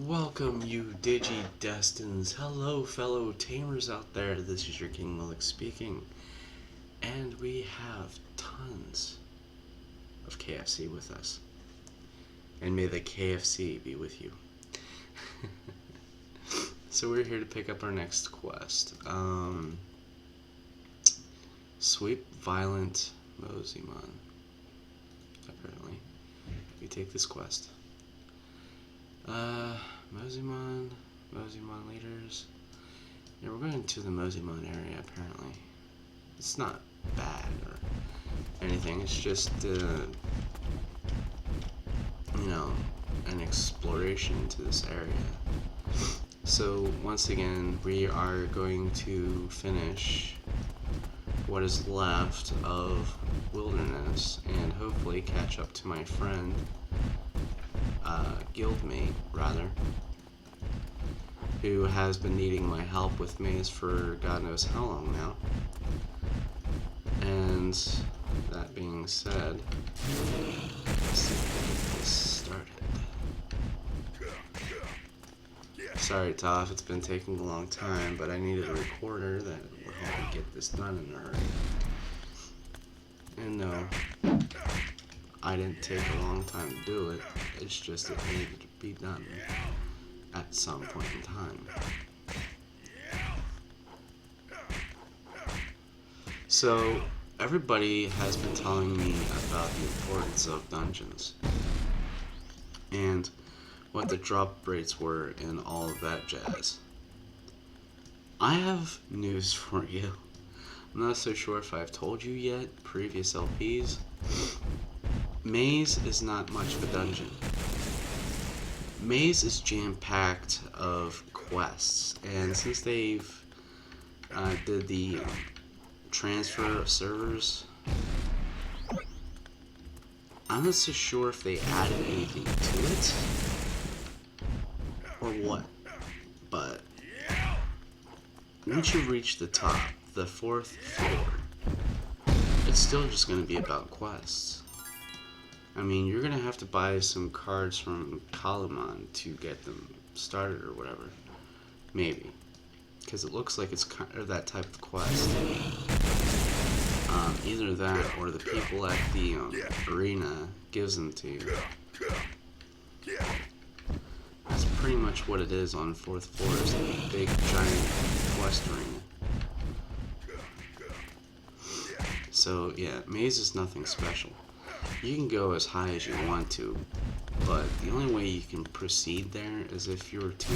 Welcome, you Digi-Destins. Hello, fellow tamers out there. This is your King Malik speaking. And we have tons of KFC with us. And may the KFC be with you. So we're here to pick up our next quest. Sweep Vilent Moezaemon. Apparently. We take this quest. Moezaemon leaders. Yeah, we're going to the Moezaemon area, apparently. It's not bad or anything, it's just, an exploration to this area. So, once again, we are going to finish what is left of Wilderness and hopefully catch up to my friend, guildmate, rather, who has been needing my help with maze for God knows how long now. And that being said, let's see if we get this started. Sorry, Toph, it's been taking a long time, but I needed a recorder that will help me get this done in a hurry. And no, I didn't take a long time to do it, it's just it needed to be done at some point in time. So, everybody has been telling me about the importance of dungeons and what the drop rates were and all of that jazz. I have news for you. I'm not so sure if I've told you yet, previous LPs. Maze is not much of a dungeon. Maze is jam-packed of quests, and since they've did the transfer of servers, I'm not so sure if they added anything to it or what, but once you reach the top, the 4th floor, it's still just going to be about quests. I mean, you're going to have to buy some cards from Kalimon to get them started or whatever. Maybe. Because it looks like it's kind of that type of quest. Either that or the people at the arena gives them to you. That's pretty much what it is on 4th floor, is a big giant quest arena. So yeah, Maze is nothing special. You can go as high as you want to, but the only way you can proceed there is if you're 2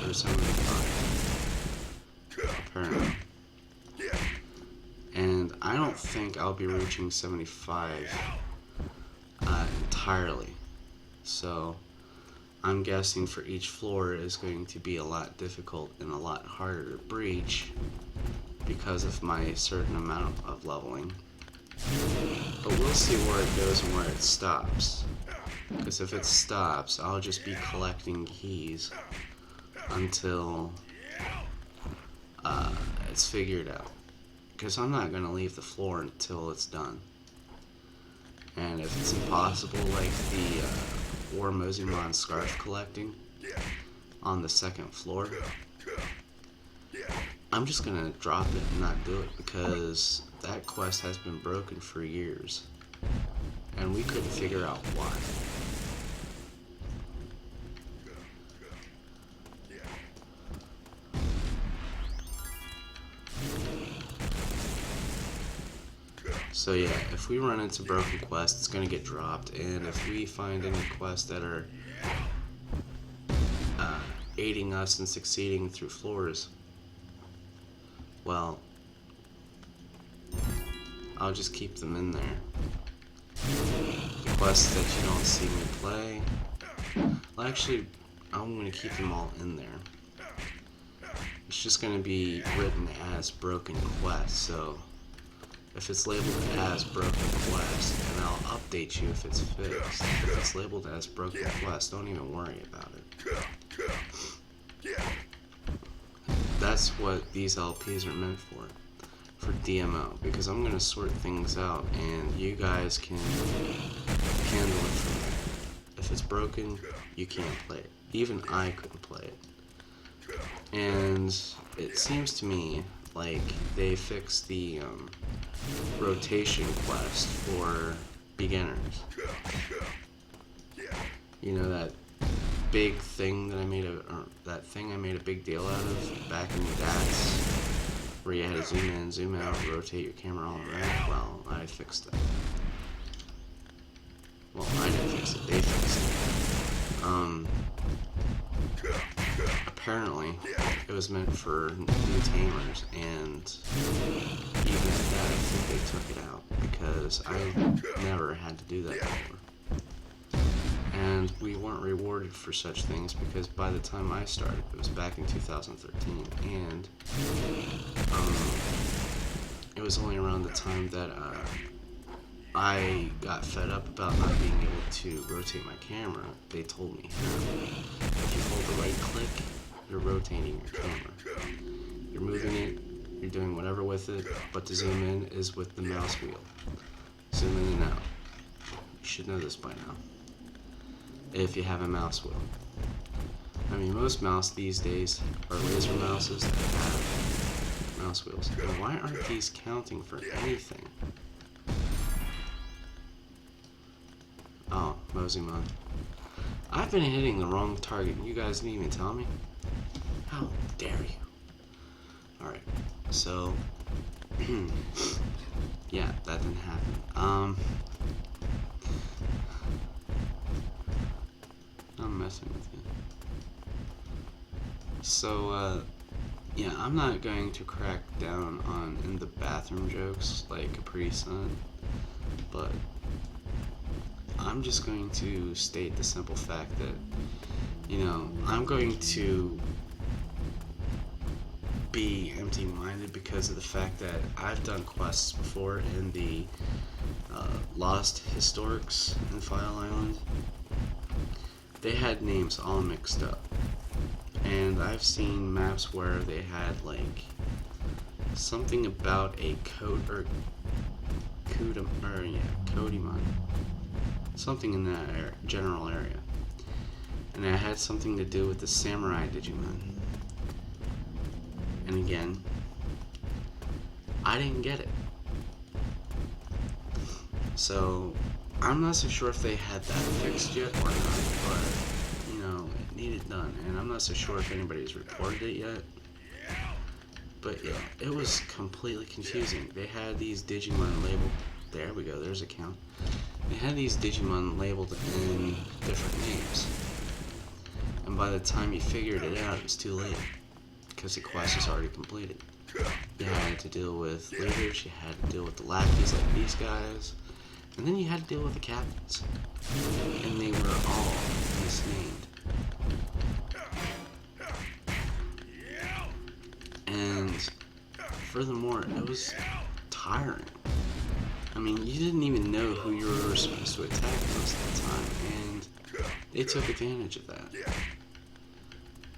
or 75, apparently. And I don't think I'll be reaching 75 entirely, so I'm guessing for each floor is going to be a lot difficult and a lot harder to breach because of my certain amount of leveling. But we'll see where it goes and where it stops. Because if it stops, I'll just be collecting keys until it's figured out. Because I'm not going to leave the floor until it's done. And if it's impossible, like the warmoezaemon scarf collecting on the 2nd floor, I'm just going to drop it and not do it, because that quest has been broken for years, and we couldn't figure out why. So yeah, if we run into broken quests, it's going to get dropped, and if we find any quests that are aiding us in succeeding through floors, well, I'll just keep them in there. The quests that you don't see me play, well, actually, I'm going to keep them all in there. It's just going to be written as broken quests, so if it's labeled as broken quest, and I'll update you if it's fixed. If it's labeled as broken quest, don't even worry about it. That's what these LPs are meant for DMO, because I'm going to sort things out and you guys can handle it from there. If it's broken, you can't play it. even I couldn't play it. And it seems to me like they fixed the rotation quest for beginners. You know, that big thing that I made a big deal out of back in DATS, where you had to zoom in, zoom out, rotate your camera all around. Well, I fixed it. Well, I didn't fix it, they fixed it. Apparently, it was meant for new tamers, and even at that, I think they took it out, because I never had to do that before. And we weren't rewarded for such things, because by the time I started, it was back in 2013, and it was only around the time that I got fed up about not being able to rotate my camera. They told me, if you hold the right click, you're rotating your camera. You're moving it, you're doing whatever with it, but to zoom in is with the mouse wheel. Zoom in and out. You should know this by now, if you have a mouse wheel. I mean, most mouse these days are laser mouses that have mouse wheels. And why aren't these counting for anything? Oh, Moezaemon. I've been hitting the wrong target and you guys didn't even tell me? How dare you? Alright, so yeah, that didn't happen. I'm messing with you. So, yeah, I'm not going to crack down on in the bathroom jokes like Capri Sun, but I'm just going to state the simple fact that, you know, I'm going to be empty-minded because of the fact that I've done quests before in the Lost Historics in File Island. They had names all mixed up, and I've seen maps where they had like something about a Kodimon, something in that general area, and it had something to do with the samurai Digimon. And again, I didn't get it. So I'm not so sure if they had that fixed yet or not, but you know, it needed done, and I'm not so sure if anybody's reported it yet. But yeah, it was completely confusing. They had these Digimon labeled. There we go, there's a count. They had these Digimon labeled in different names. And by the time you figured it out, it was too late, because the quest was already completed. You had to deal with leaders, you had to deal with the lackeys like these guys, and then you had to deal with the captains. And they were all misnamed. And furthermore, it was tiring. I mean, you didn't even know who you were supposed to attack most of the time, and they took advantage of that.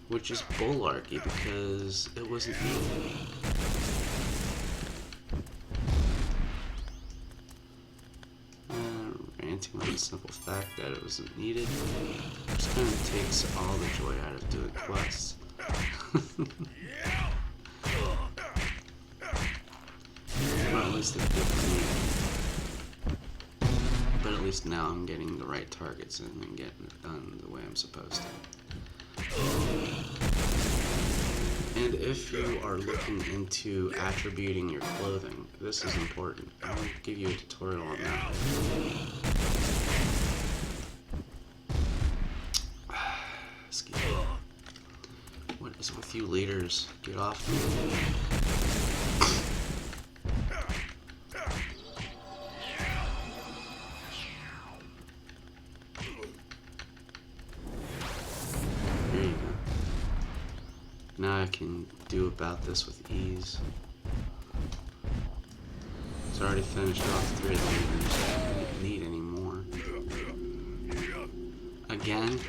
Which is bullarchy, because it wasn't needed. Ranting on the simple fact that it wasn't needed just kind of takes all the joy out of doing quests. Well, at least it did for me. But at least now I'm getting the right targets in and getting it done the way I'm supposed to. And if you are looking into attributing your clothing, this is important. I'll give you a tutorial on that later. Excuse me. What is with you leaders? Get off me. Now I can do about this with ease. It's already finished off 3 of the leaders. I don't need any more. Again?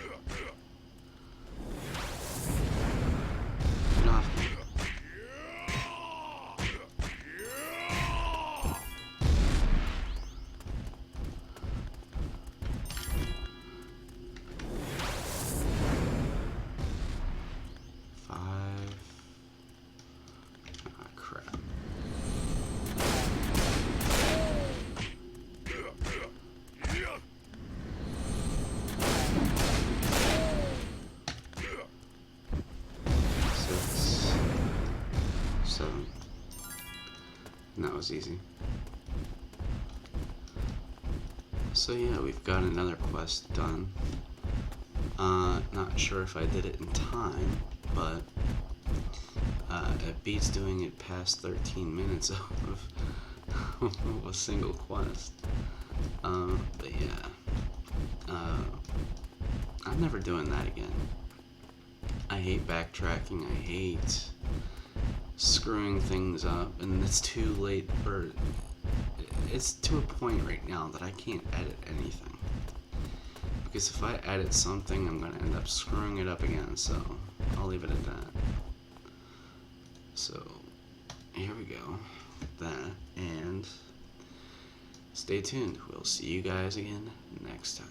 Get off me. that was easy. So yeah, we've got another quest done. Not sure if I did it in time, but it beats doing it past 13 minutes of a single quest. But yeah, I'm never doing that again. I hate backtracking, I hate screwing things up, and it's too late, or it's to a point right now that I can't edit anything. Because if I edit something, I'm going to end up screwing it up again, so I'll leave it at that. So, here we go with that, and stay tuned. We'll see you guys again next time.